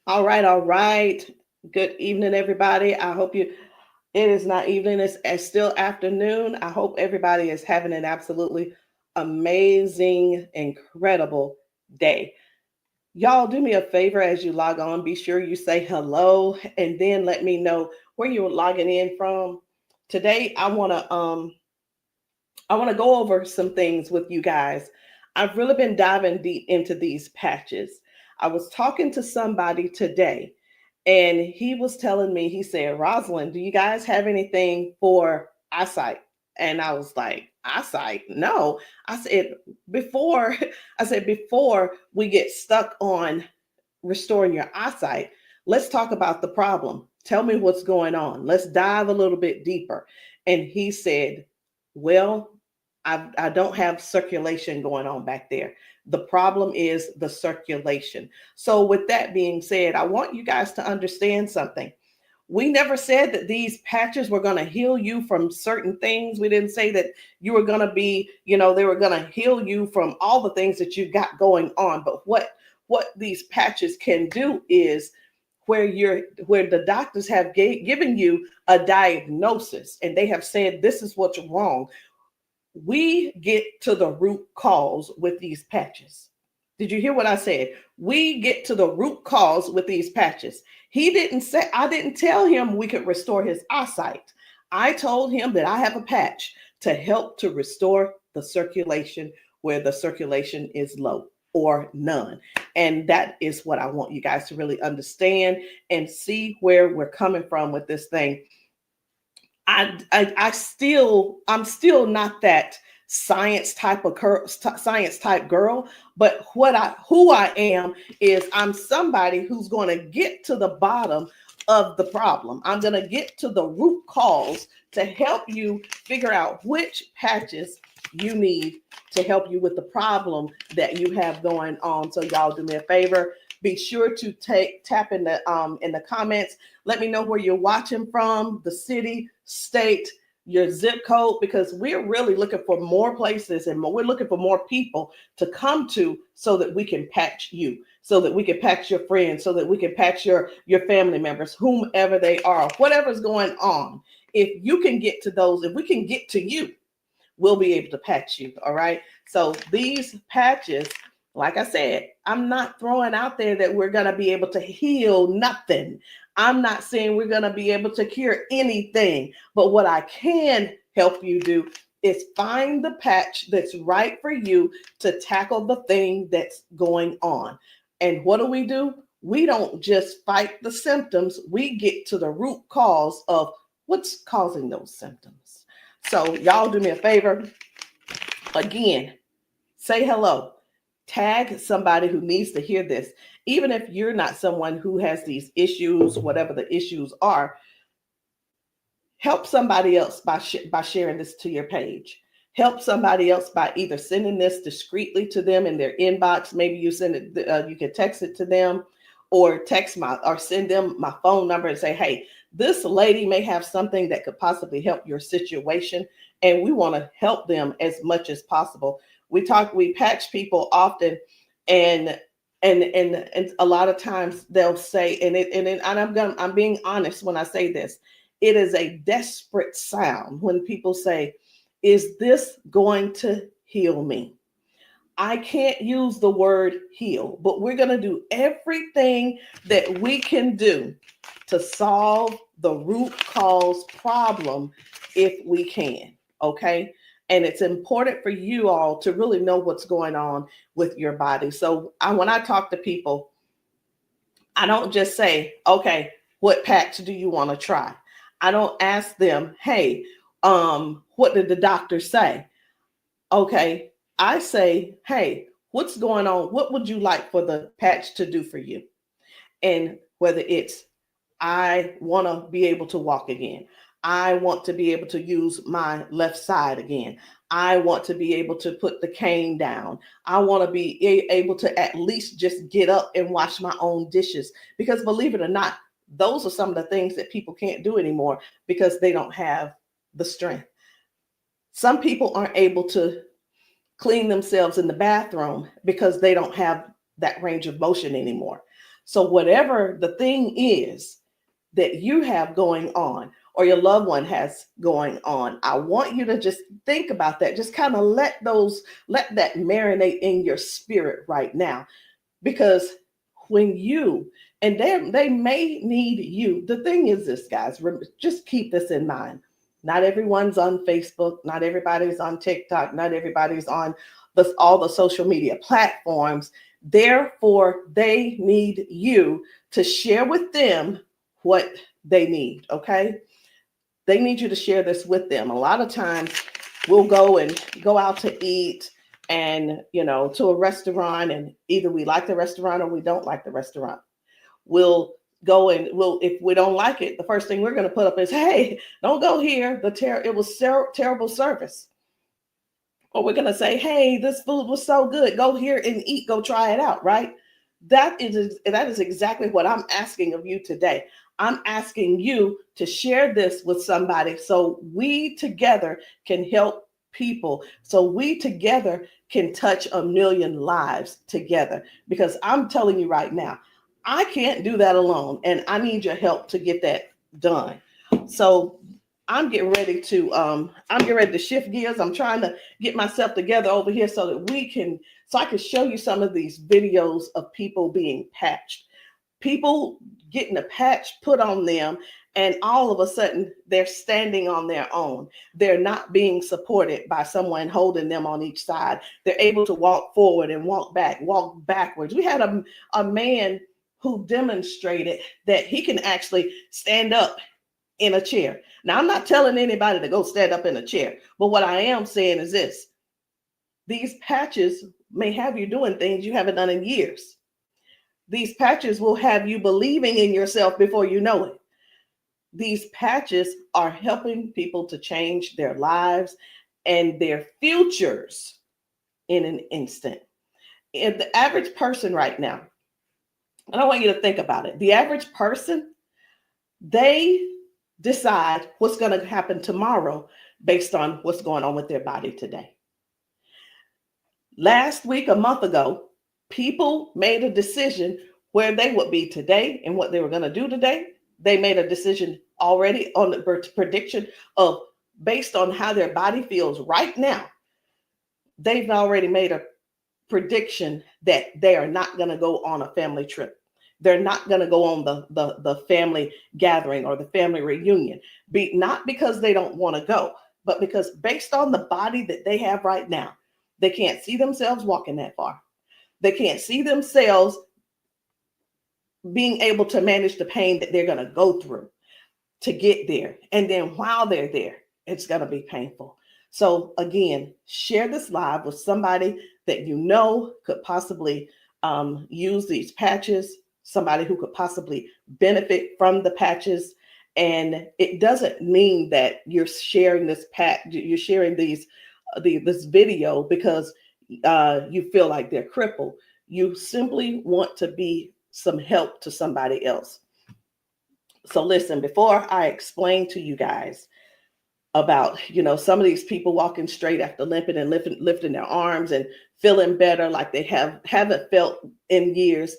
All right, all right. Good evening, everybody. I hope it is not evening, it's still afternoon. I hope everybody is having an absolutely amazing, incredible day. Y'all, do me a favor as you log on. Be sure you say hello and then let me know where you're logging in from. Today, I want to go over some things with you guys. I've really been diving deep into these patches. I was talking to somebody today, and he was telling me, he said, Rosalind, do you guys have anything for eyesight? And I was like, eyesight? No. I said, before, before we get stuck on restoring your eyesight, let's talk about the problem. Tell me what's going on. Let's dive a little bit deeper. And he said, well, I don't have circulation going on back there. The problem is the circulation. So, with that being said, I want you guys to understand something. We never said that these patches were going to heal you from certain things. We didn't say that you were going to be, they were going to heal you from all the things that you got going on. But what these patches can do is where the doctors have given you a diagnosis and they have said this is what's wrong, we get to the root cause with these patches. Did you hear what I said? We get to the root cause with these patches. He didn't say, I didn't tell him we could restore his eyesight. I told him that I have a patch to help to restore the circulation where the circulation is low or none. And that is what I want you guys to really understand and see where we're coming from with this thing. I'm still not that science type girl, but who I am is I'm somebody who's going to get to the bottom of the problem. I'm going to get to the root cause to help you figure out which patches you need to help you with the problem that you have going on. So y'all do me a favor. Be sure to tap in the comments. Let me know where you're watching from, the city, state, your zip code, because we're really looking for more places and we're looking for more people to come to so that we can patch you, so that we can patch your friends, so that we can patch your family members, whomever they are, whatever's going on. If you can get to those, if we can get to you, we'll be able to patch you. All right. So these patches, like I said, I'm not throwing out there that we're going to be able to heal nothing. I'm not saying we're going to be able to cure anything. But what I can help you do is find the patch that's right for you to tackle the thing that's going on. And what do? We don't just fight the symptoms, we get to the root cause of what's causing those symptoms. So, y'all do me a favor. Again, say hello. Tag somebody who needs to hear this. Even if you're not someone who has these issues, whatever the issues are, help somebody else by sharing this to your page. Help somebody else by either sending this discreetly to them in their inbox. Maybe you send it, you can text it to them, or send them my phone number and say, hey, this lady may have something that could possibly help your situation, and we want to help them as much as possible. We patch people often, and a lot of times they'll say, I'm being honest when I say this, it is a desperate sound when people say, is this going to heal me? I can't use the word heal, but we're going to do everything that we can do to solve the root cause problem if we can. Okay. And it's important for you all to really know what's going on with your body. So when I talk to people, I don't just say, okay, what patch do you want to try? I don't ask them, hey, what did the doctor say? Okay, I say, hey, what's going on? What would you like for the patch to do for you? And whether it's, I want to be able to walk again. I want to be able to use my left side again. I want to be able to put the cane down. I want to be able to at least just get up and wash my own dishes. Because believe it or not, those are some of the things that people can't do anymore because they don't have the strength. Some people aren't able to clean themselves in the bathroom because they don't have that range of motion anymore. So whatever the thing is that you have going on or your loved one has going on, I want you to just think about that. Just kind of let that marinate in your spirit right now. Because when you, and they may need you. The thing is this, guys, just keep this in mind. Not everyone's on Facebook, not everybody's on TikTok, not everybody's on all the social media platforms. Therefore, they need you to share with them what they need, okay? They need you to share this with them. A lot of times we'll go out to eat and, to a restaurant, and either we like the restaurant or we don't like the restaurant. We'll go and if we don't like it, the first thing we're going to put up is, hey, don't go here. It was terrible service. Or we're going to say, hey, this food was so good. Go here and eat. Go try it out, right? That is exactly what I'm asking of you today. I'm asking you to share this with somebody so we together can help people, so we together can touch 1 million lives together. Because I'm telling you right now, I can't do that alone, and I need your help to get that done. So I'm getting ready to shift gears. I'm trying to get myself together over here so that I can show you some of these videos of people being patched, people getting a patch put on them, and all of a sudden they're standing on their own. They're not being supported by someone holding them on each side. They're able to walk forward and walk backwards. We had a man who demonstrated that he can actually stand up in a chair. Now, I'm not telling anybody to go stand up in a chair, but what I am saying is this: these patches may have you doing things you haven't done in years. These patches will have you believing in yourself before you know it. These patches are helping people to change their lives and their futures in an instant. And the average person right now, and I want you to think about it. The average person, they decide what's going to happen tomorrow based on what's going on with their body today. Last week, a month ago, people made a decision where they would be today and what they were going to do today. They made a decision already on the prediction of, based on how their body feels right now. They've already made a prediction that they are not going to go on a family trip. They're not going to go on the family gathering or the family reunion. Not because they don't want to go, but because based on the body that they have right now, they can't see themselves walking that far. They can't see themselves being able to manage the pain that they're going to go through to get there. And then while they're there, it's going to be painful. So again, share this live with somebody that you know could possibly use these patches, somebody who could possibly benefit from the patches. And it doesn't mean that you're sharing this you're sharing this video because you feel like they're crippled. You simply want to be some help to somebody else. So listen, before I explain to you guys about, some of these people walking straight after limping and lifting their arms and feeling better like they haven't felt in years,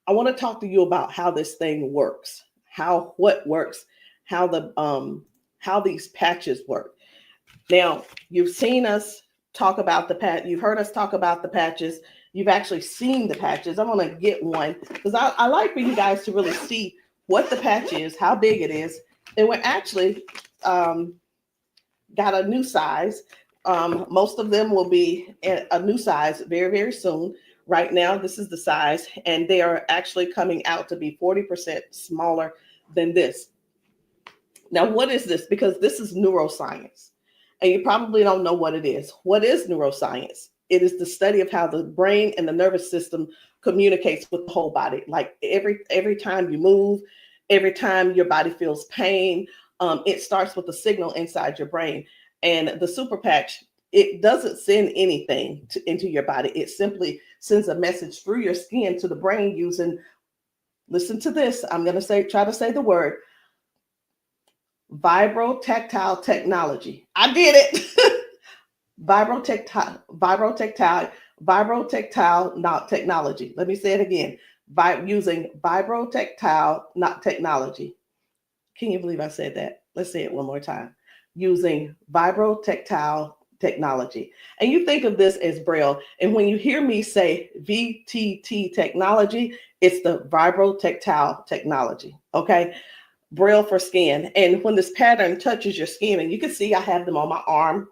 I want to talk to you about how this thing works, what works, how these patches work. Now, you've seen us talk about you've heard us talk about the patches. You've actually seen the patches. I'm going to get one because I like for you guys to really see what the patch is, how big it is. And we're actually got a new size. Most of them will be a new size very, very soon. Right now, this is the size, and they are actually coming out to be 40% smaller than this. Now, what is this? Because this is neuroscience, and you probably don't know what it is. What is neuroscience? It is the study of how the brain and the nervous system communicates with the whole body. Like every time you move, every time your body feels pain, it starts with a signal inside your brain. And the super patch, it doesn't send anything into your body. It simply sends a message through your skin to the brain using, listen to this, I'm going to try to say the word, vibrotactile technology. I did it. Vibrotactile technology. Let me say it again. by using vibrotactile not technology. Can you believe I said that? Let's say it one more time. Using vibrotactile technology. And you think of this as Braille. And when you hear me say VTT technology, it's the vibrotactile technology. Okay. Braille for skin. And when this pattern touches your skin, and you can see I have them on my arm,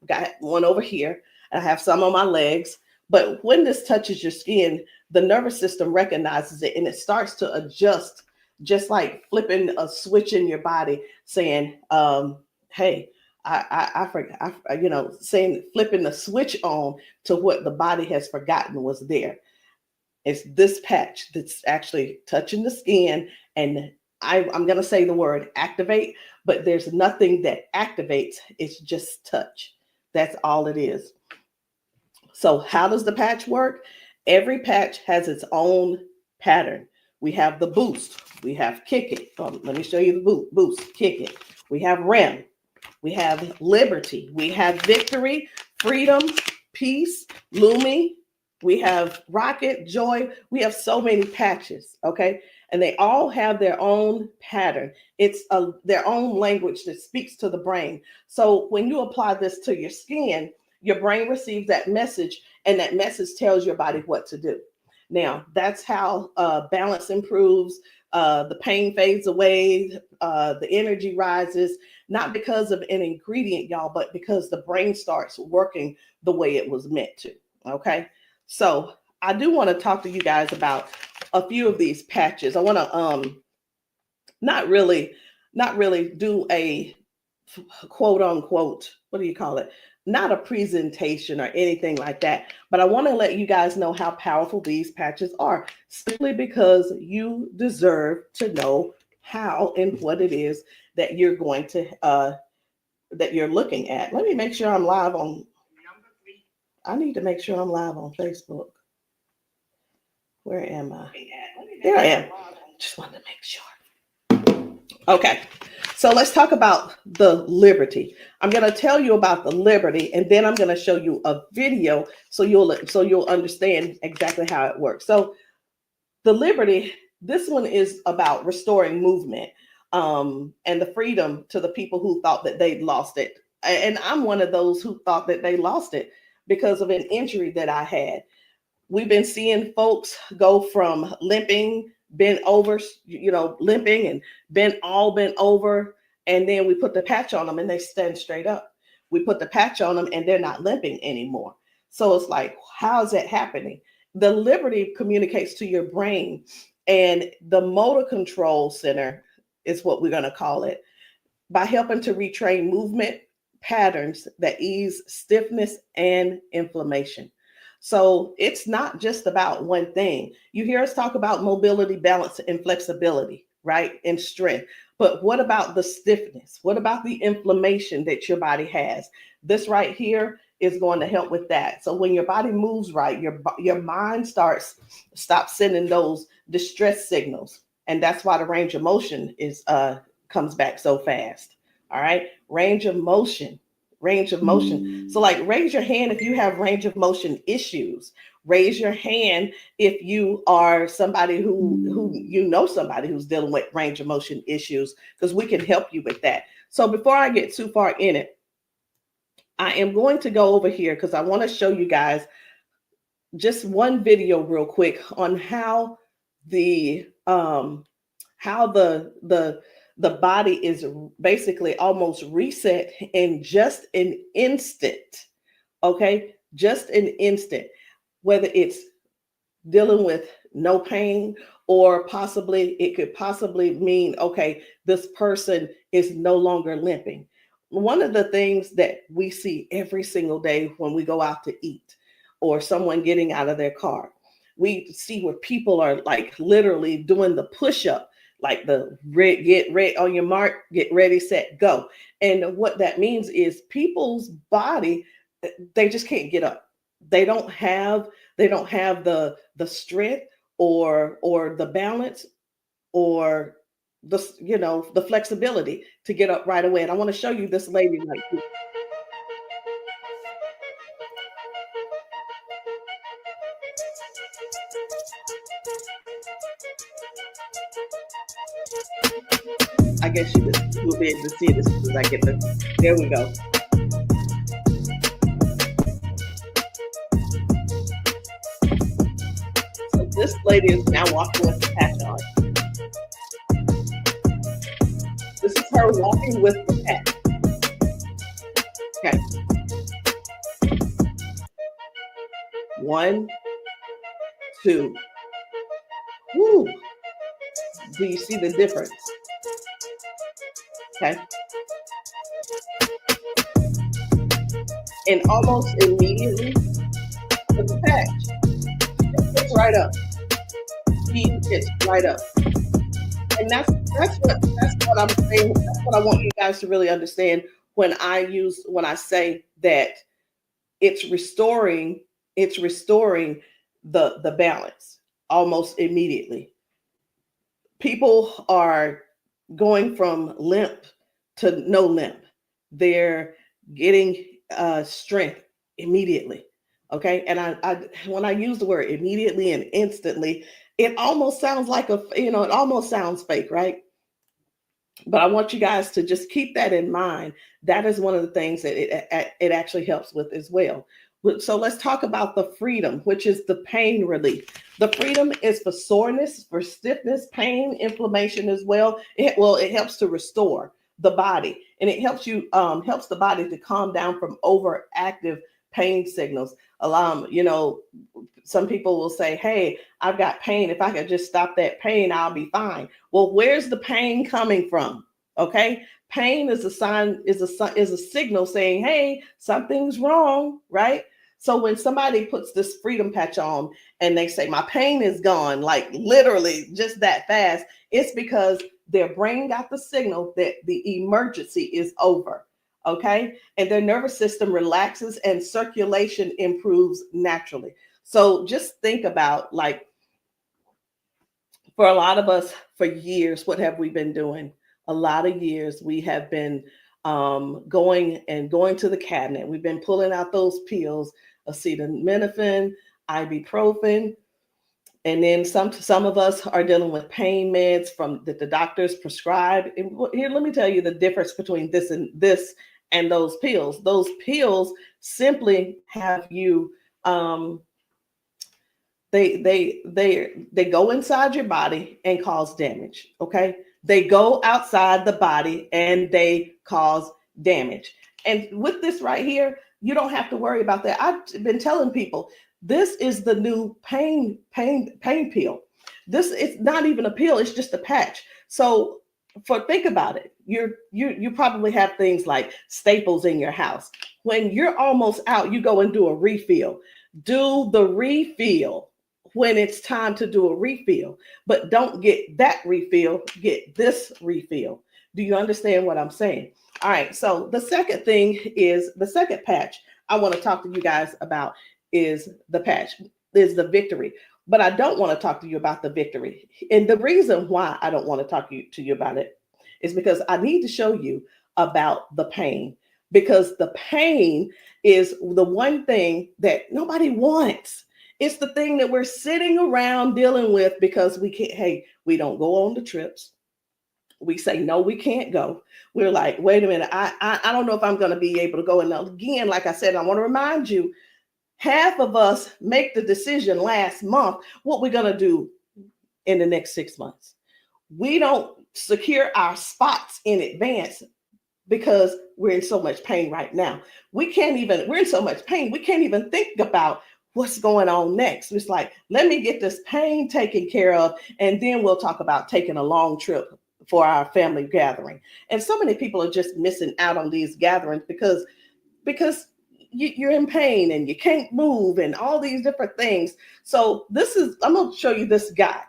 got one over here, and I have some on my legs. But when this touches your skin, the nervous system recognizes it and it starts to adjust, just like flipping a switch in your body, saying, hey, I forgot, saying, flipping the switch on to what the body has forgotten was there. It's this patch that's actually touching the skin, and I'm going to say the word activate, but there's nothing that activates. It's just touch. That's all it is. So how does the patch work? Every patch has its own pattern. We have the boost. We have kick it. Let me show you the boost, kick it. We have REM. We have liberty. We have victory, freedom, peace, Lumi. We have rocket, joy. We have so many patches, okay? And they all have their own pattern. It's their own language that speaks to the brain. So when you apply this to your skin, your brain receives that message, and that message tells your body what to do. Now, that's how balance improves, the pain fades away, the energy rises, not because of an ingredient, y'all, but because the brain starts working the way it was meant to, okay? So I do want to talk to you guys about a few of these patches. I want to not really do a quote unquote, what do you call it? Not a presentation or anything like that, but I want to let you guys know how powerful these patches are, simply because you deserve to know how and what it is that you're going to that you're looking at. Let me make sure I'm live on. I need to make sure I'm live on Facebook. Where am I? There I am. Just wanted to make sure. Okay, so let's talk about the liberty. I'm going to tell you about the liberty, and then I'm going to show you a video so you'll understand exactly how it works. So the liberty, this one is about restoring movement, and the freedom to the people who thought that they'd lost it. And I'm one of those who thought that they lost it because of an injury that I had. We've been seeing folks go from limping, bent over, limping and bent over. And then we put the patch on them and they stand straight up. We put the patch on them and they're not limping anymore. So it's like, how is that happening? The liberty communicates to your brain, and the motor control center is what we're going to call it, by helping to retrain movement patterns that ease stiffness and inflammation. So it's not just about one thing. You hear us talk about mobility, balance, and flexibility, right? And strength. But what about the stiffness? What about the inflammation that your body has? This right here is going to help with that. So when your body moves right, your mind stops sending those distress signals. And that's why the range of motion comes back so fast. All right. Range of motion. So like, raise your hand if you have range of motion issues. Raise your hand if you are somebody who somebody who's dealing with range of motion issues, because we can help you with that. So before I get too far in it, I am going to go over here because I want to show you guys just one video real quick on how the body is basically almost reset in just an instant. Okay, just an instant. Whether it's dealing with no pain, or it could possibly mean, okay, this person is no longer limping. One of the things that we see every single day when we go out to eat, or someone getting out of their car, we see where people are like literally doing the push-up, like the get ready on your mark, get ready, set, go. And what that means is people's body, they just can't get up. They don't have the strength or the balance or the flexibility to get up right away. And I want to show you this lady right here. I guess you will be able to see it as soon as I get the. There we go. So this lady is now walking with the patch on. This is her walking with the patch. Okay. 1, 2. Woo. Do you see the difference? Okay. And almost immediately with the patch, it gets right up. Speed gets right up. And that's what I'm saying. That's what I want you guys to really understand when I say that it's restoring the balance almost immediately. People are going from limp to no limp. They're getting strength immediately. Okay. And I when I use the word immediately and instantly, it almost sounds like it almost sounds fake, right? But I want you guys to just keep that in mind. That is one of the things that it actually helps with as well. So let's talk about the freedom, which is the pain relief. The freedom is for soreness, for stiffness, pain, inflammation as well. It helps to restore the body, and it helps the body to calm down from overactive pain signals. Some people will say, "Hey, I've got pain. If I could just stop that pain, I'll be fine." Well, where's the pain coming from? Okay, pain is a sign, is a signal saying, "Hey, something's wrong," right? So when somebody puts this freedom patch on and they say, "My pain is gone," like literally just that fast, it's because their brain got the signal that the emergency is over. Okay, and their nervous system relaxes and circulation improves naturally. So just think about, like, for a lot of us, for years, what have we been doing? A lot of years we have been going to the cabinet. We've been pulling out those pills, acetaminophen, ibuprofen, and then some of us are dealing with pain meds from that the doctors prescribe. And here, let me tell you the difference between this and those pills. Those pills simply have you they go inside your body and cause damage. Okay, they go outside the body and they cause damage. And with this right here, you don't have to worry about that. I've been telling people this is the new pain pill. This is not even a pill; it's just a patch. So, think about it. You probably have things like staples in your house. When you're almost out, you go and do a refill. Do the refill when it's time to do a refill, but don't get that refill, get this refill. Do you understand what I'm saying? All right, so the second patch I want to talk to you guys about is the victory. But I don't want to talk to you about the victory. And the reason why I don't want to talk to you about it is because I need to show you about the pain, because the pain is the one thing that nobody wants. It's the thing that we're sitting around dealing with because we don't go on the trips. We say, no, we can't go. We're like, wait a minute, I don't know if I'm going to be able to go. And again, like I said, I want to remind you, half of us make the decision last month what we're going to do in the next 6 months. We don't secure our spots in advance because we're in so much pain right now. We're in so much pain, we can't even think about what's going on next. It's like, let me get this pain taken care of, and then we'll talk about taking a long trip for our family gathering. And so many people are just missing out on these gatherings because you're in pain and you can't move and all these different things. So I'm going to show you this guy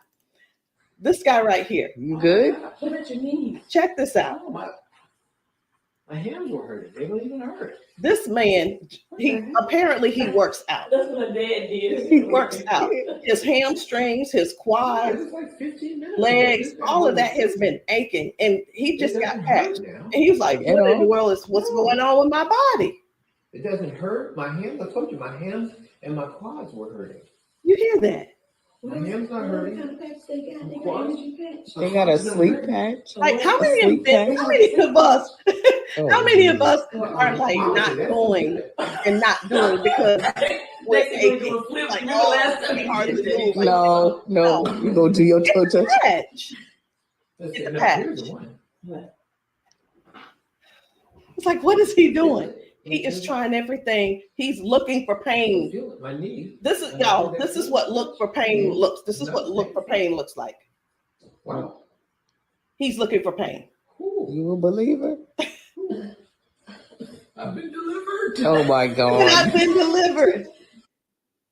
right here. You good? What about your knees? Check this out. Oh, my hands were hurting. They don't even hurt. This man, he works out. That's what my dad did. He works out. His hamstrings, his quads, like 15 minutes legs, all of that has been aching, and he just got patched. And he was like, "What in the world is what's going on with my body?" It doesn't hurt. My hands, I told you, my hands and my quads were hurting. You hear that? My hand's not hurting. What kind of patch they got? They got Quads? energy patch. They got a sleep patch. Like how A many sleep patch. of us Oh, how many of us Well, are like not that's going good. and not doing because we're Next thing aching? you flip, Like, remember oh, last it's gonna be time hard you to did move. that? No, No. you go do your toe touch. Patch. Let's It's see, a now, patch. here's the one. It's like, what is he doing? Feel it. He is trying everything. He's looking for pain. Feel it. My knee. This is y'all. This is what look for pain looks. This is what look for pain looks like. Wow. He's looking for pain. You a believer? I've been delivered. Oh my And God. I've been delivered.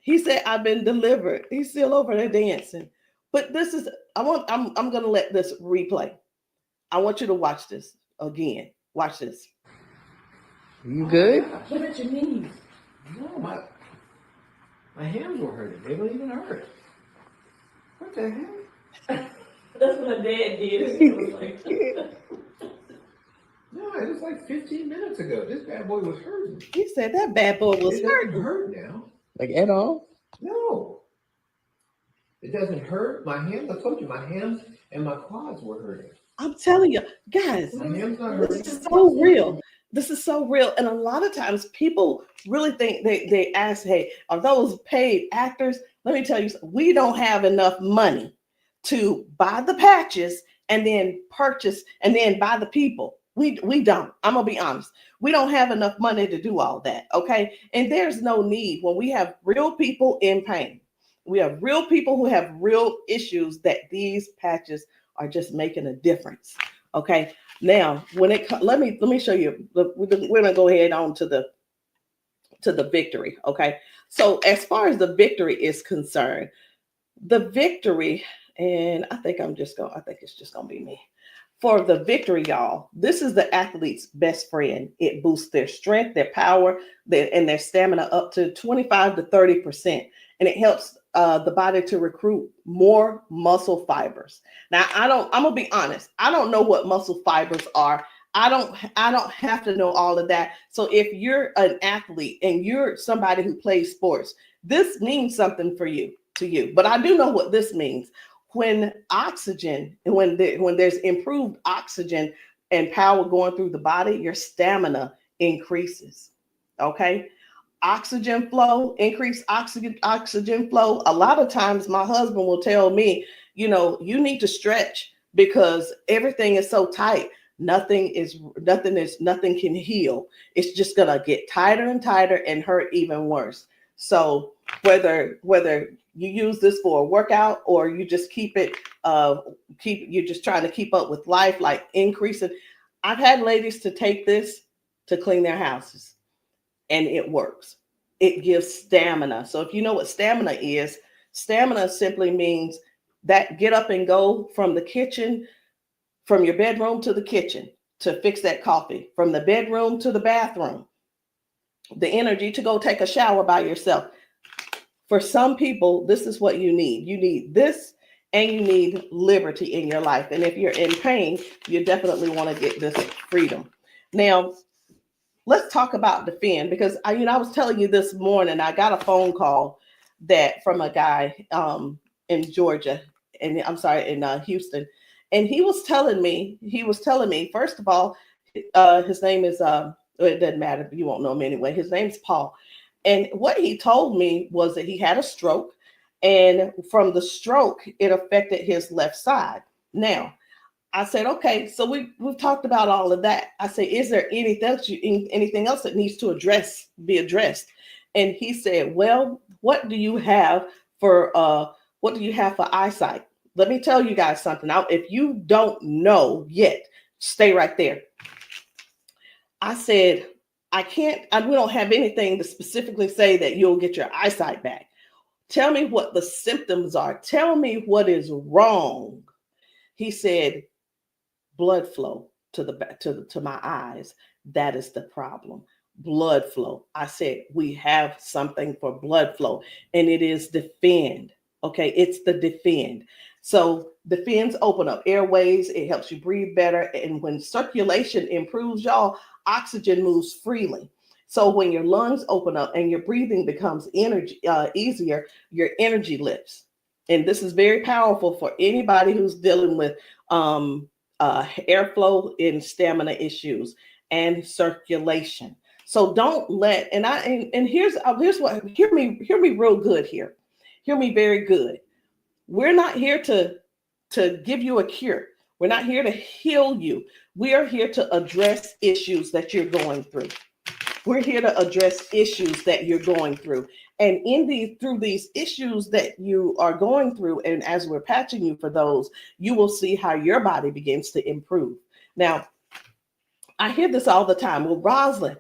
He said, I've been delivered. He's still over there dancing. But this is, I'm gonna let this replay. I want you to watch this again. Watch this. You good? What about your knees? No, my hands were hurting. They don't even hurt. What the heck? That's what my dad did. It was like, No, it was like 15 minutes ago. This bad boy was hurting. He said that bad boy was It doesn't hurting. hurt now. Like at all? No. It doesn't hurt. My hands, I told you, my hands and my quads were hurting. I'm telling you, guys, My hands not hurting. this is so real. This is so real. And a lot of times people really think they ask, hey, are those paid actors? Let me tell you, we don't have enough money to buy the patches and then purchase and then buy the people. We don't. I'm gonna be honest. We don't have enough money to do all that. Okay. And there's no need when we have real people in pain. We have real people who have real issues that these patches are just making a difference. Okay. Now, when it let me show you. We're gonna go ahead on to the victory. Okay. So as far as the victory is concerned, the victory, and I think it's just gonna be me. For the victory, y'all, this is the athlete's best friend. It boosts their strength, their power, and their stamina up to 25 to 30%. And it helps the body to recruit more muscle fibers. Now, I'm gonna be honest. I don't know what muscle fibers are. I don't have to know all of that. So if you're an athlete and you're somebody who plays sports, this means something to you. But I do know what this means. When oxygen, when there's improved oxygen and power going through the body, your stamina increases. Okay. Oxygen flow, increased oxygen flow. A lot of times my husband will tell me, you need to stretch because everything is so tight. Nothing can heal. It's just gonna get tighter and tighter and hurt even worse. So whether you use this for a workout or you just you're just trying to keep up with life, like increasing. I've had ladies to take this to clean their houses and it works. It gives stamina. So if you know what stamina simply means that get up and go from the kitchen, from your bedroom to the kitchen to fix that coffee, from the bedroom to the bathroom, the energy to go take a shower by yourself. For some people, this is what you need. You need this and you need liberty in your life. And if you're in pain, you definitely want to get this freedom. Now, let's talk about defend, because I was telling you this morning, I got a phone call from a guy in Georgia, and I'm sorry, in Houston. And he was telling me, first of all, his name is, it doesn't matter, you won't know him anyway. His name's Paul. And what he told me was that he had a stroke, and from the stroke, it affected his left side. Now, I said, okay, so we've talked about all of that. I said, is there anything else that needs to be addressed? And he said, well, what do you have for eyesight? Let me tell you guys something. Now, if you don't know yet, stay right there. I said, we don't have anything to specifically say that you'll get your eyesight back. Tell me what the symptoms are. Tell me what is wrong. He said, blood flow to my eyes. That is the problem. Blood flow. I said, we have something for blood flow, and it is defend. Okay, it's the defend. So defends open up airways. It helps you breathe better. And when circulation improves, y'all, oxygen moves freely. So when your lungs open up and your breathing becomes easier, your energy lifts. and this is very powerful for anybody who's dealing with airflow and stamina issues and circulation. So don't let, and here's what, hear me real good here. Hear me very good. We're not here to give you a cure. We're not here to heal you. We are here to address issues that you're going through. We're here to address issues that you're going through. And through these issues that you are going through, and as we're patching you for those, you will see how your body begins to improve. Now, I hear this all the time. Well, Rosalind,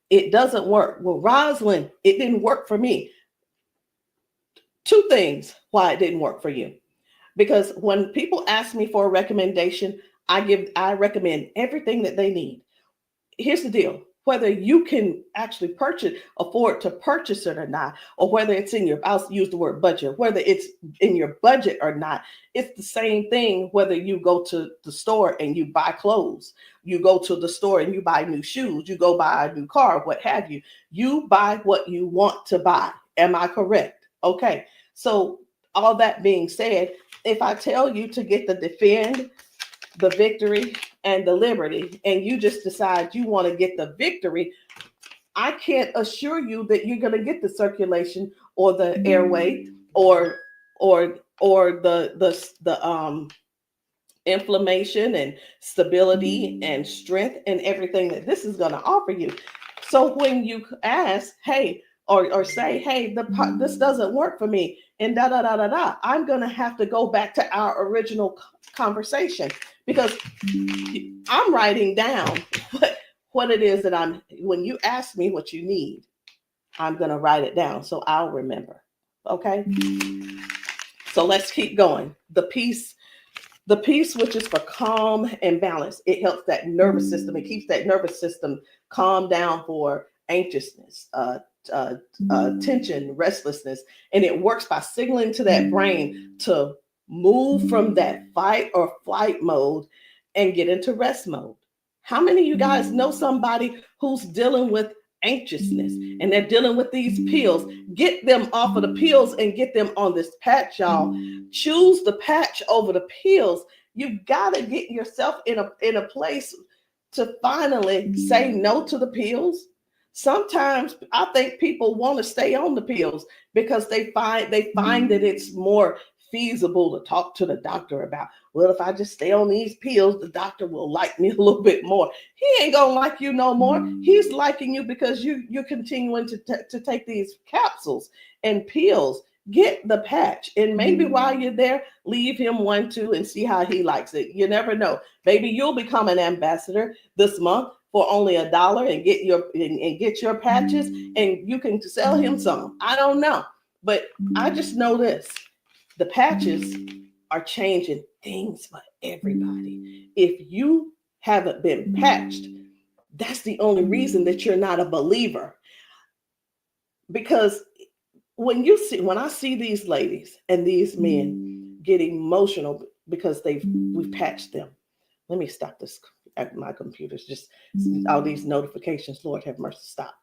it doesn't work. Well, Rosalind, it didn't work for me. Two things why it didn't work for you. Because when people ask me for a recommendation, I recommend everything that they need. Here's the deal. Whether you can actually afford to purchase it or not, or whether it's I'll use the word budget, whether it's in your budget or not, it's the same thing whether you go to the store and you buy clothes, you go to the store and you buy new shoes, you go buy a new car, what have you. You buy what you want to buy. Am I correct? Okay. So all that being said, if I tell you to get the Defend, the Victory, and the Liberty, and you just decide you want to get the Victory, I can't assure you that you're going to get the circulation or the airway or the inflammation and stability and strength and everything that this is going to offer you. So when you ask, hey, or say, hey, this doesn't work for me, and I'm going to have to go back to our original conversation, because I'm writing down what it is that when you ask me what you need, I'm going to write it down so I'll remember. Okay. So let's keep going. The peace, which is for calm and balance. It helps that nervous system. It keeps that nervous system calm down for anxiousness, tension, restlessness. And it works by signaling to that brain to move from that fight or flight mode and get into rest mode. How many of you guys know somebody who's dealing with anxiousness and they're dealing with these pills? Get them off of the pills and get them on this patch, y'all. Choose the patch over the pills. You got to get yourself in a place to finally say no to the pills. Sometimes I think people want to stay on the pills because they find that it's more feasible to talk to the doctor about, well, if I just stay on these pills, the doctor will like me a little bit more. He ain't gonna like you no more. He's liking you because you're continuing to take these capsules and pills. Get the patch, and maybe while you're there, leave him one too and see how he likes it. You never know. Maybe you'll become an ambassador this month for only $1 and get your patches, and you can sell him some. I don't know, but I just know this: the patches are changing things for everybody. If you haven't been patched, that's the only reason that you're not a believer. Because when I see these ladies and these men get emotional because we've patched them. Let me stop this. My computer's just all these notifications. Lord have mercy, stop.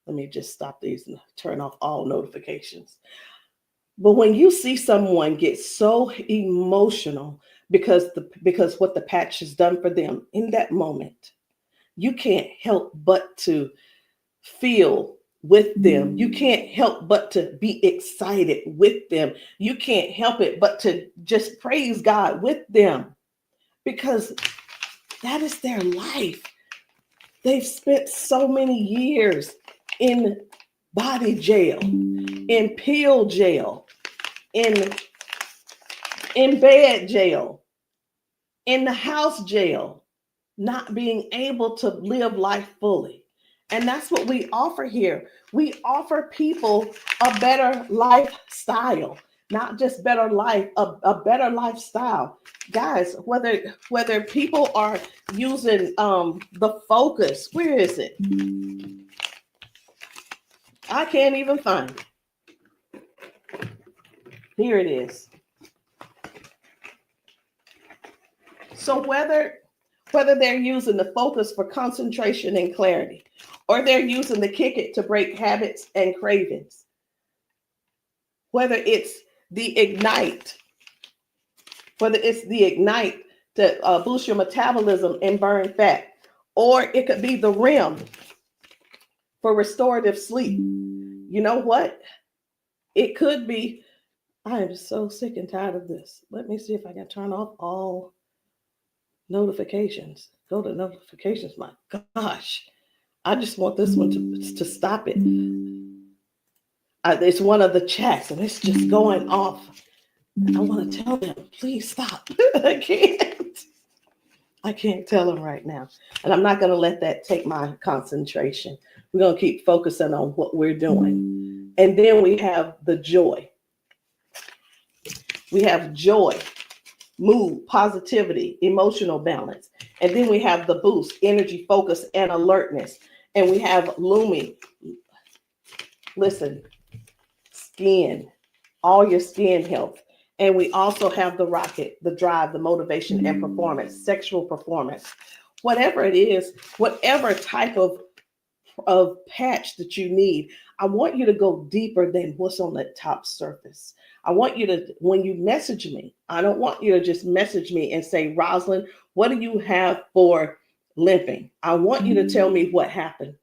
Let me just stop these and turn off all notifications. But when you see someone get so emotional because what the patch has done for them in that moment, you can't help but to feel with them. You can't help but to be excited with them. You can't help it but to just praise God with them, because that is their life. They've spent so many years in body jail, in pill jail, in bed jail, in the house jail, not being able to live life fully. And that's what we offer here. We offer people a better lifestyle, not just better life, a better lifestyle. Guys, whether people are using the Focus, where is it? I can't even find it. Here it is. So whether they're using the Focus for concentration and clarity, or they're using the Kick It to break habits and cravings, whether it's the ignite, it's the ignite to boost your metabolism and burn fat, or it could be the REM for restorative sleep. You know what? It could be. I am so sick and tired of this. Let me see if I can turn off all notifications. Go to notifications. My gosh, I just want this one to stop it. It's one of the chats, and it's just going off. I want to tell them, please stop. I can't tell them right now. And I'm not going to let that take my concentration. We're going to keep focusing on what we're doing. And then we have the joy. We have joy, mood, positivity, emotional balance. And then we have the boost, energy, focus, and alertness. And we have Lumi. Listen, skin, all your skin health. And we also have the rocket, the drive, the motivation and performance, sexual performance. Whatever it is, whatever type of patch that you need, I want you to go deeper than what's on the top surface. I want you to, when you message me, I don't want you to just message me and say, Rosalind, what do you have for limping? I want you to tell me what happened.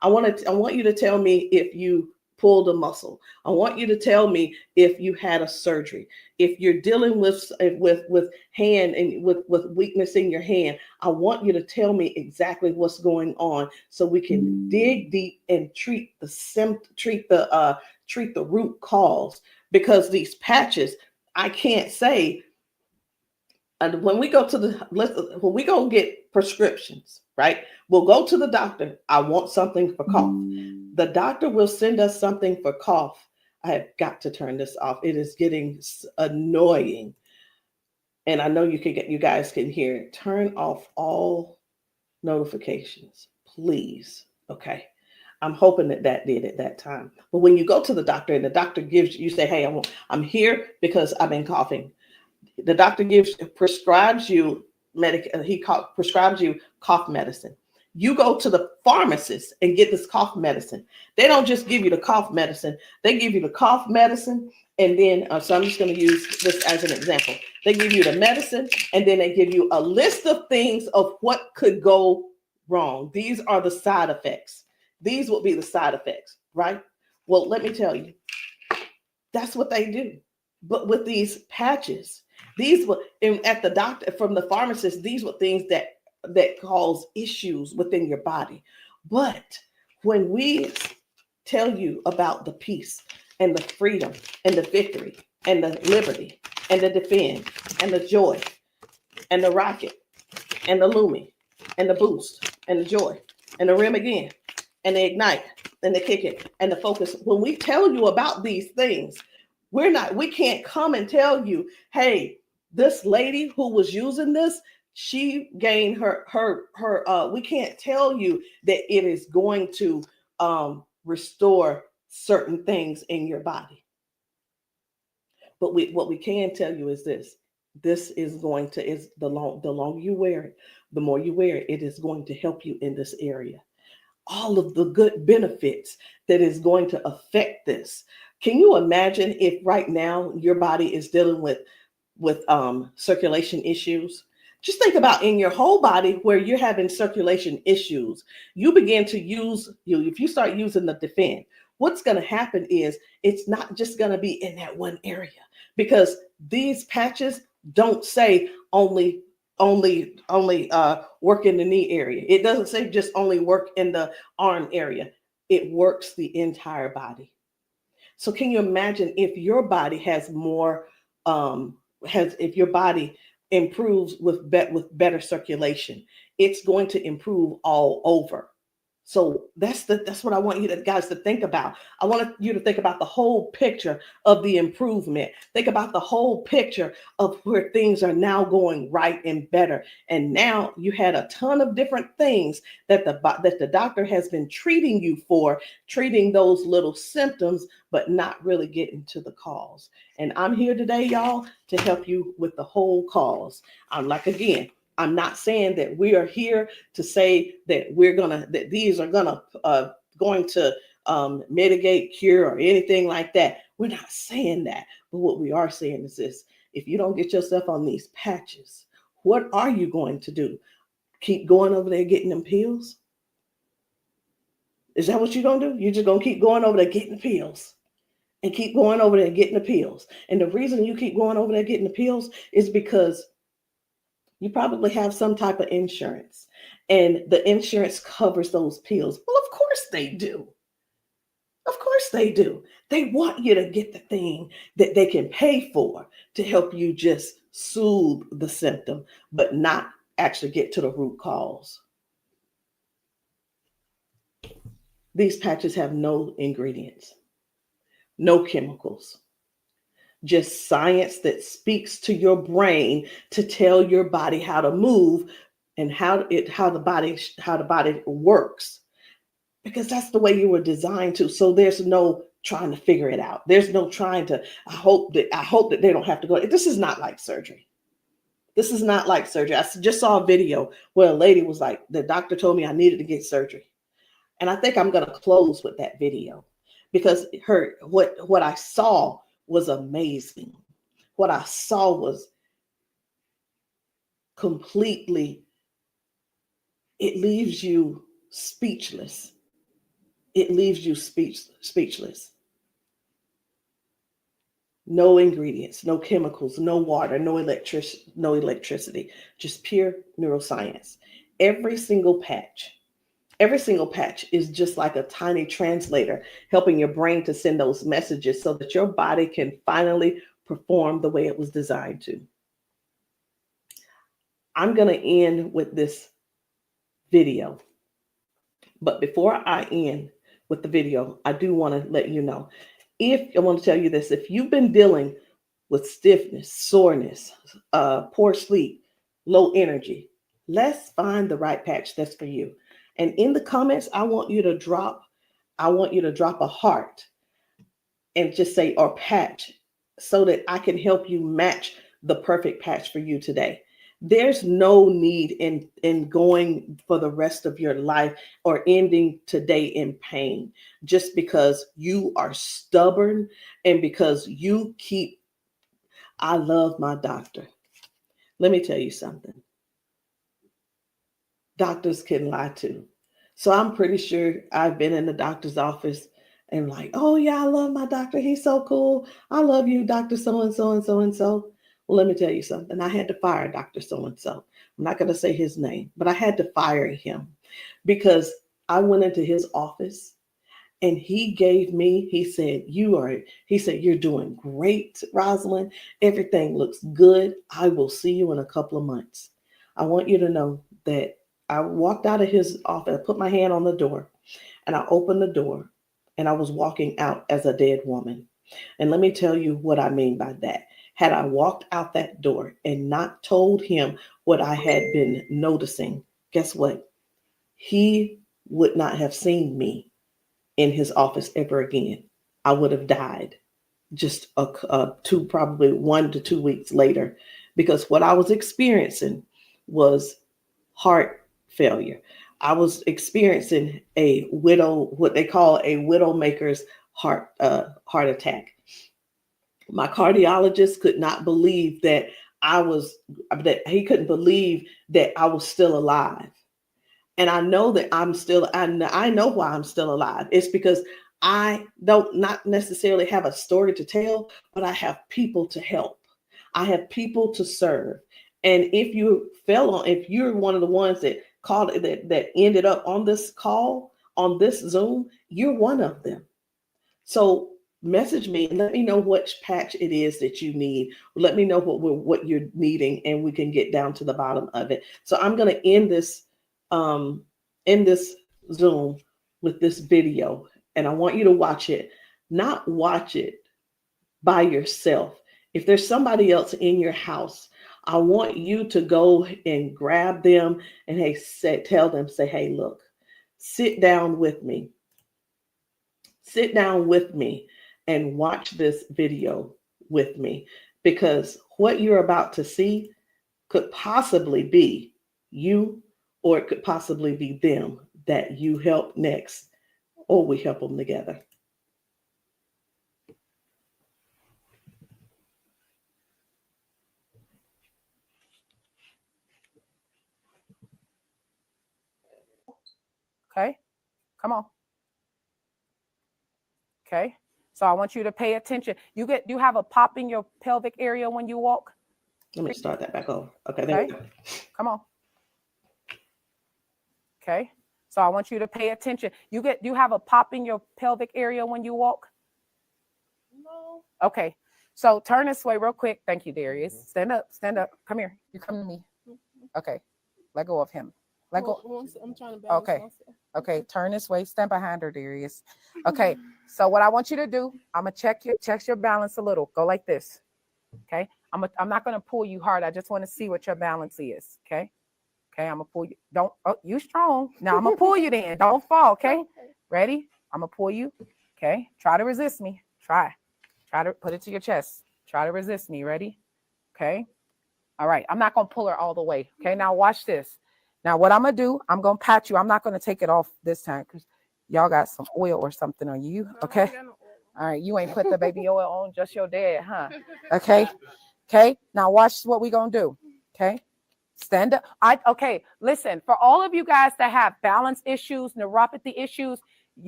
I want you to tell me if you pulled a muscle. I want you to tell me if you had a surgery. If you're dealing with hand and with weakness in your hand, I want you to tell me exactly what's going on so we can dig deep and treat the root cause. Because these patches, I can't say. And when we go get prescriptions, right? We'll go to the doctor. I want something for cough. The doctor will send us something for cough. I have got to turn this off. It is getting annoying. And I know you guys can hear it. Turn off all notifications, please. Okay. I'm hoping that did at that time. But when you go to the doctor and the doctor gives you say, hey, I'm here because I've been coughing. The doctor prescribes you prescribes you cough medicine. You go to the pharmacist and get this cough medicine. They don't just give you the cough medicine. They give you the cough medicine. And then, so I'm just going to use this as an example. They give you the medicine and then they give you a list of things of what could go wrong. These are the side effects. These will be the side effects, right? Well, let me tell you, that's what they do. But with these patches, these were at the doctor, from the pharmacist, these were things that cause issues within your body. But when we tell you about the peace and the freedom and the victory and the liberty and the defend and the joy and the rocket and the Lumi and the boost and the joy and the rim again and the ignite and the kick it and the focus, when we tell you about these things, we can't come and tell you, hey, this lady who was using this, she gained we can't tell you that it is going to restore certain things in your body. But what we can tell you is this is going to, the longer you wear it, the more you wear it, it is going to help you in this area. All of the good benefits that is going to affect this. Can you imagine if right now your body is dealing with circulation issues? Just think about in your whole body where you're having circulation issues. You begin to if you start using the defend, what's going to happen is it's not just going to be in that one area, because these patches don't say only work in the knee area. It doesn't say just only work in the arm area. It works the entire body. So can you imagine if your body has more, if your body improves with better circulation, it's going to improve all over. So that's what I want you guys to think about. I want you to think about the whole picture of the improvement. Think about the whole picture of where things are now going right and better. And now you had a ton of different things that the doctor has been treating you for, treating those little symptoms, but not really getting to the cause. And I'm here today, y'all, to help you with the whole cause. I'm not saying that we are here to say that these are going to mitigate, cure, or anything like that. We're not saying that. But what we are saying is this: if you don't get yourself on these patches, what are you going to do? Keep going over there getting them pills? Is that what you're going to do? You're just going to keep going over there getting pills and keep going over there getting the pills. And the reason you keep going over there getting the pills is because you probably have some type of insurance, and the insurance covers those pills. Well, of course they do. Of course they do. They want you to get the thing that they can pay for to help you just soothe the symptom, but not actually get to the root cause. These patches have no ingredients, no chemicals, just science that speaks to your brain to tell your body how to move and how the body works, because that's the way you were designed to. So there's no trying to figure it out. There's no trying to, I hope that they don't have to go. This is not like surgery. This is not like surgery. I just saw a video where a lady was like, the doctor told me I needed to get surgery. And I think I'm going to close with that video, because what I saw was amazing. What I saw was completely, it leaves you speechless. It leaves you speechless. No ingredients, no chemicals, no water, no electricity, just pure neuroscience. Every single patch is just like a tiny translator, helping your brain to send those messages so that your body can finally perform the way it was designed to. I'm going to end with this video. But before I end with the video, I do want to let you know, I want to tell you this: if you've been dealing with stiffness, soreness, poor sleep, low energy, let's find the right patch that's for you. And in the comments, I want you to drop a heart and just say, or patch, so that I can help you match the perfect patch for you today. There's no need in going for the rest of your life or ending today in pain just because you are stubborn and because you keep, I love my doctor. Let me tell you something. Doctors can lie too. So I'm pretty sure I've been in the doctor's office and like, oh yeah, I love my doctor. He's so cool. I love you, Dr. So-and-so and so-and-so. Well, let me tell you something. I had to fire Dr. So-and-so. I'm not going to say his name, but I had to fire him because I went into his office and he said, you're doing great, Rosalind. Everything looks good. I will see you in a couple of months. I want you to know that I walked out of his office, I put my hand on the door, and I opened the door, and I was walking out as a dead woman. And let me tell you what I mean by that. Had I walked out that door and not told him what I had been noticing, guess what? He would not have seen me in his office ever again. I would have died just probably 1 to 2 weeks later, because what I was experiencing was heart failure. I was experiencing what they call a widowmaker's heart attack. My cardiologist could not believe that he couldn't believe that I was still alive. And I know that I know why I'm still alive. It's because I don't not necessarily have a story to tell, but I have people to help. I have people to serve. And if you're one of the ones that that ended up on this call, on this Zoom, you're one of them. So message me and let me know which patch it is that you need. Let me know what you're needing, and we can get down to the bottom of it. So I'm going to end this Zoom with this video, and I want you to watch it. Not watch it by yourself. If there's somebody else in your house, I want you to go and grab them and tell them, say, hey, look, sit down with me. Sit down with me and watch this video with me, because what you're about to see could possibly be you, or it could possibly be them that you help next, or we help them together. Okay, come on. Okay, so I want you to pay attention. You have a pop in your pelvic area when you walk. Let me start that back over. Okay, there we go. Come on. Okay, so I want you to pay attention. You have a pop in your pelvic area when you walk. No. Okay, so turn this way real quick. Thank you, Darius. Stand up. Stand up. Come here. You come to me. Okay, let go of him. Let go. I'm trying to balance Okay. myself. Okay, turn this way. Stand behind her, Darius. Okay, so what I want you to do, I'm gonna check your balance a little. Go like this. Okay, I'm not gonna pull you hard. I just want to see what your balance is. Okay. Okay, I'm gonna pull you. You strong. Now I'm gonna pull you then. Don't fall. Okay. Ready? I'm gonna pull you. Okay. Try to resist me. Try to put it to your chest. Try to resist me. Ready? Okay. All right. I'm not gonna pull her all the way. Okay. Now watch this. Now what I'm gonna do, I'm gonna pat you. I'm not gonna take it off this time because y'all got some oil or something on you. Okay. All right. You ain't put the baby oil on, just your dad, huh? Okay. Okay. Now watch what we gonna do. Okay. Stand up. Okay. Listen, for all of you guys that have balance issues, neuropathy issues,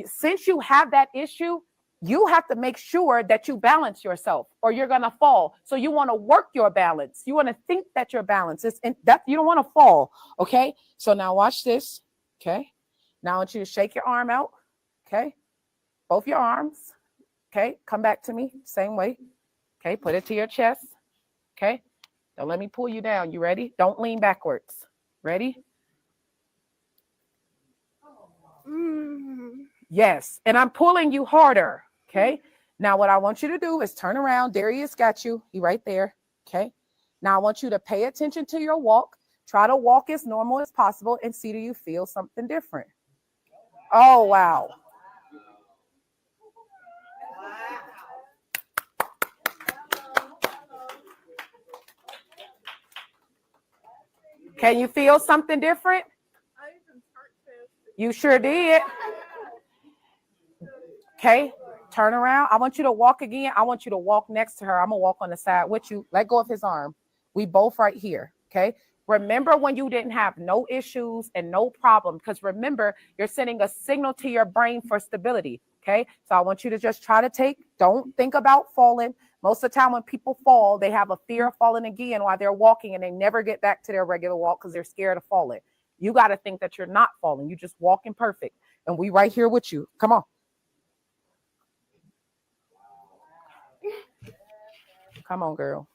since you have that issue, you have to make sure that you balance yourself or you're going to fall. So you want to work your balance. You want to think that your balance is that you don't want to fall. Okay. So now watch this. Okay. Now I want you to shake your arm out. Okay. Both your arms. Okay. Come back to me. Same way. Okay. Put it to your chest. Okay. Now let me pull you down. You ready? Don't lean backwards. Ready? Yes. And I'm pulling you harder. Okay. Now what I want you to do is turn around. Darius got you. He right there. Okay. Now I want you to pay attention to your walk. Try to walk as normal as possible and see, do you feel something different? Oh, wow. Can you feel something different? You sure did. Okay, turn around. I want you to walk again. I want you to walk next to her. I'm going to walk on the side with you. Let go of his arm. We both right here. Okay. Remember when you didn't have no issues and no problem, because remember, you're sending a signal to your brain for stability. Okay. So I want you to just try to don't think about falling. Most of the time when people fall, they have a fear of falling again while they're walking and they never get back to their regular walk because they're scared of falling. You got to think that you're not falling. You just walking perfect. And we right here with you. Come on. Come on, girl.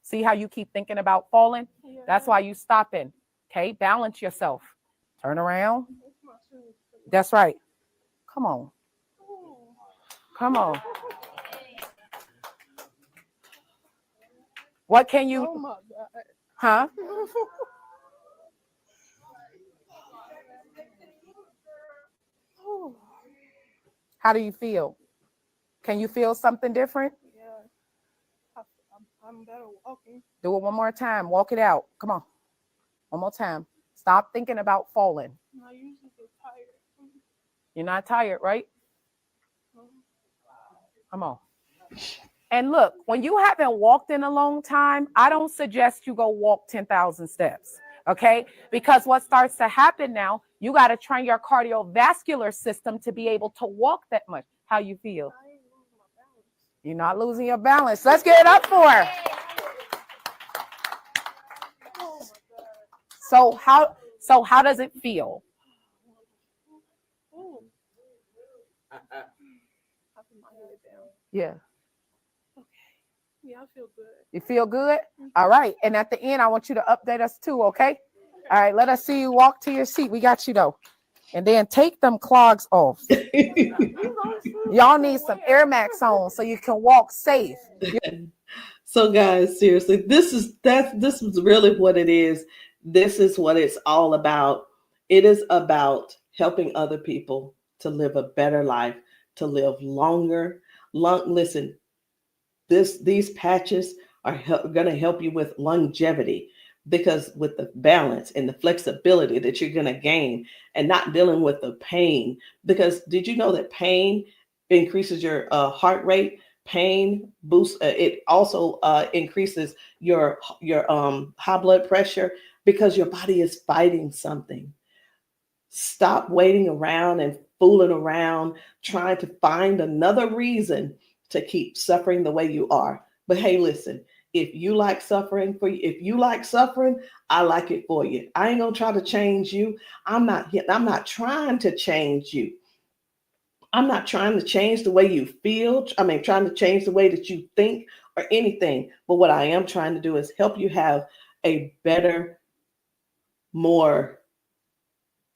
See how you keep thinking about falling? Yeah. That's why you stopping. Okay, balance yourself. Turn around. That's right. Come on. Come on. What can you? Oh my God. Huh? How do you feel? Can you feel something different? Yeah. I'm better walking. Do it one more time. Walk it out. Come on. One more time. Stop thinking about falling. I usually get tired. You're not tired, right? Come on. And look, when you haven't walked in a long time, I don't suggest you go walk 10,000 steps. Okay? Because what starts to happen now, you got to train your cardiovascular system to be able to walk that much. How you feel? You're not losing your balance. Let's get it up for her. So how does it feel? Yeah. Okay. Yeah, I feel good. You feel good? All right. And at the end, I want you to update us too, okay? All right, let us see you walk to your seat. We got you though. And then take them clogs off. Y'all need some Air Max on so you can walk safe. So guys, seriously, this is really what it is. This is what it's all about. It is about helping other people to live a better life, to live longer. Listen, these patches are going to help you with longevity, because with the balance and the flexibility that you're going to gain and not dealing with the pain. Because did you know that pain increases your heart rate? Pain boosts. It also increases your high blood pressure, because your body is fighting something. Stop waiting around and fooling around trying to find another reason to keep suffering the way you are. But hey, listen, if you like suffering if you like suffering, I like it for you. I ain't gonna try to change you. I'm not trying to change you. I'm not trying to change the way you feel. I mean, trying to change the way that you think or anything. But what I am trying to do is help you have a better, more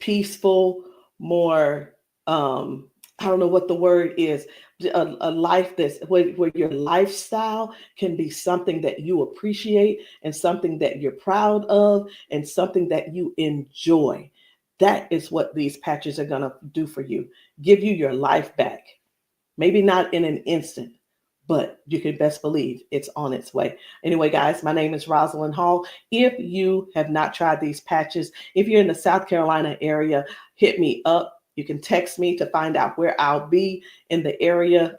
peaceful, more, I don't know what the word is, a life that's where your lifestyle can be something that you appreciate and something that you're proud of and something that you enjoy. That is what these patches are going to do for you. Give you your life back. Maybe not in an instant, but you can best believe it's on its way. Anyway, guys, my name is Rosalind Hall. If you have not tried these patches, if you're in the South Carolina area, hit me up. You can text me to find out where I'll be in the area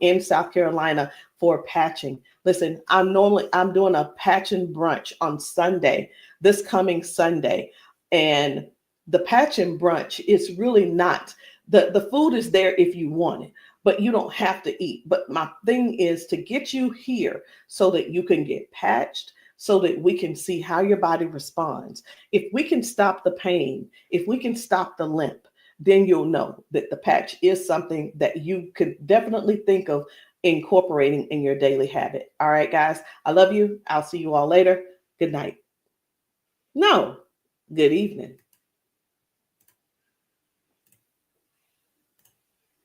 in South Carolina for patching. Listen, I'm doing a patching brunch on Sunday, this coming Sunday. And the patching brunch is really not, the food is there if you want it, but you don't have to eat. But my thing is to get you here so that you can get patched, so that we can see how your body responds. If we can stop the pain, if we can stop the limp, then you'll know that the patch is something that you could definitely think of incorporating in your daily habit. All right, guys, I love you. I'll see you all later. Good night. No, good evening.